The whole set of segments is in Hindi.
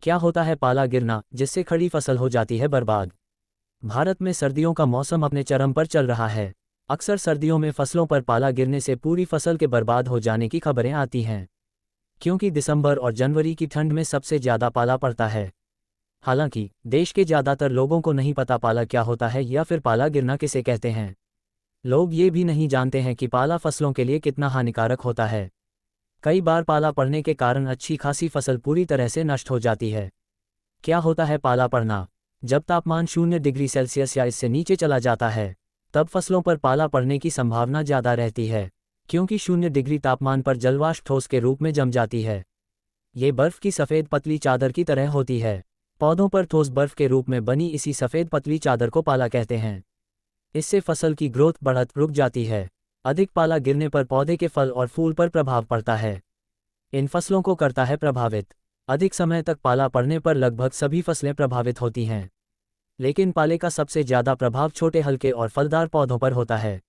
क्या होता है पाला गिरना जिससे खड़ी फसल हो जाती है बर्बाद। भारत में सर्दियों का मौसम अपने चरम पर चल रहा है। अक्सर सर्दियों में फसलों पर पाला गिरने से पूरी फसल के बर्बाद हो जाने की खबरें आती हैं, क्योंकि दिसंबर और जनवरी की ठंड में सबसे ज़्यादा पाला पड़ता है। हालांकि देश के ज़्यादातर लोगों को नहीं पता पाला क्या होता है या फिर पाला गिरना किसे कहते हैं। लोग ये भी नहीं जानते हैं कि पाला फसलों के लिए कितना हानिकारक होता है। कई बार पाला पड़ने के कारण अच्छी खासी फसल पूरी तरह से नष्ट हो जाती है। क्या होता है पाला पड़ना? जब तापमान 0 डिग्री सेल्सियस या इससे नीचे चला जाता है, तब फसलों पर पाला पड़ने की संभावना ज़्यादा रहती है, क्योंकि 0 डिग्री तापमान पर जलवाष्प ठोस के रूप में जम जाती है। ये बर्फ़ की सफ़ेद पतली चादर की तरह होती है। पौधों पर ठोस बर्फ़ के रूप में बनी इसी सफ़ेद पतली चादर को पाला कहते हैं। इससे फसल की ग्रोथ बढ़त रुक जाती है। अधिक पाला गिरने पर पौधे के फल और फूल पर प्रभाव पड़ता है। इन फसलों को करता है प्रभावित। अधिक समय तक पाला पड़ने पर लगभग सभी फसलें प्रभावित होती हैं, लेकिन पाले का सबसे ज़्यादा प्रभाव छोटे हल्के और फलदार पौधों पर होता है,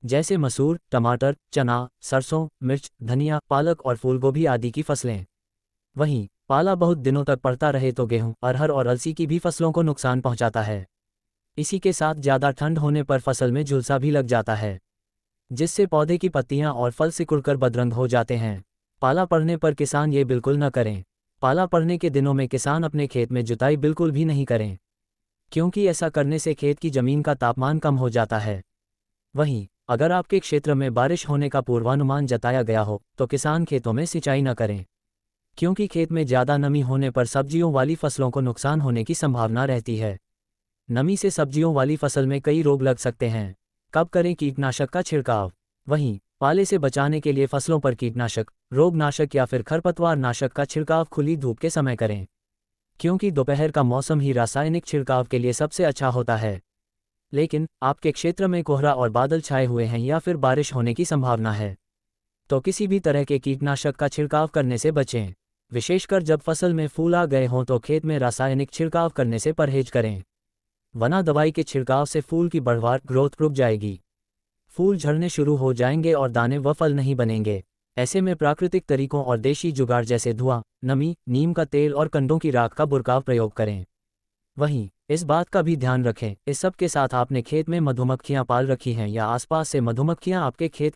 जैसे मसूर, टमाटर, चना, सरसों, मिर्च, धनिया, पालक और फूलगोभी आदि की फसलें। वहीं पाला बहुत दिनों तक पड़ता रहे तो गेहूं, अरहर और अलसी की भी फसलों को नुकसान पहुंचाता है। इसी के साथ ज़्यादा ठंड होने पर फसल में झुलसा भी लग जाता है, जिससे पौधे की पत्तियां और फल सिकुड़कर बदरंग हो जाते हैं। पाला पड़ने पर किसान ये बिल्कुल न करें। पाला पड़ने के दिनों में किसान अपने खेत में जुताई बिल्कुल भी नहीं करें, क्योंकि ऐसा करने से खेत की ज़मीन का तापमान कम हो जाता है। वहीं अगर आपके क्षेत्र में बारिश होने का पूर्वानुमान जताया गया हो तो किसान खेतों में सिंचाई न करें, क्योंकि खेत में ज़्यादा नमी होने पर सब्जियों वाली फसलों को नुकसान होने की संभावना रहती है। नमी से सब्जियों वाली फसल में कई रोग लग सकते हैं। कब करें कीटनाशक का छिड़काव? वहीं पाले से बचाने के लिए फसलों पर कीटनाशक, रोगनाशक या फिर खरपतवार नाशक का छिड़काव खुली धूप के समय करें, क्योंकि दोपहर का मौसम ही रासायनिक छिड़काव के लिए सबसे अच्छा होता है। लेकिन आपके क्षेत्र में कोहरा और बादल छाए हुए हैं या फिर बारिश होने की संभावना है, तो किसी भी तरह के कीटनाशक का छिड़काव करने से बचें। विशेषकर जब फसल में फूल आ गए हों तो खेत में रासायनिक छिड़काव करने से परहेज करें, वरना दवाई के छिड़काव से फूल की बढ़वार ग्रोथ रुक जाएगी। फूल झड़ने शुरू हो जाएंगे और दाने व फल नहीं बनेंगे। ऐसे में प्राकृतिक तरीकों और देशी जुगाड़ जैसे धुआं, नमी, नीम का तेल और कंडों की राख का बुरकाव प्रयोग करें। वहीं इस बात का भी ध्यान रखें, इस सब के साथ आपने खेत में मधुमक्खियां पाल रखी हैं या आसपास से मधुमक्खियां आपके खेत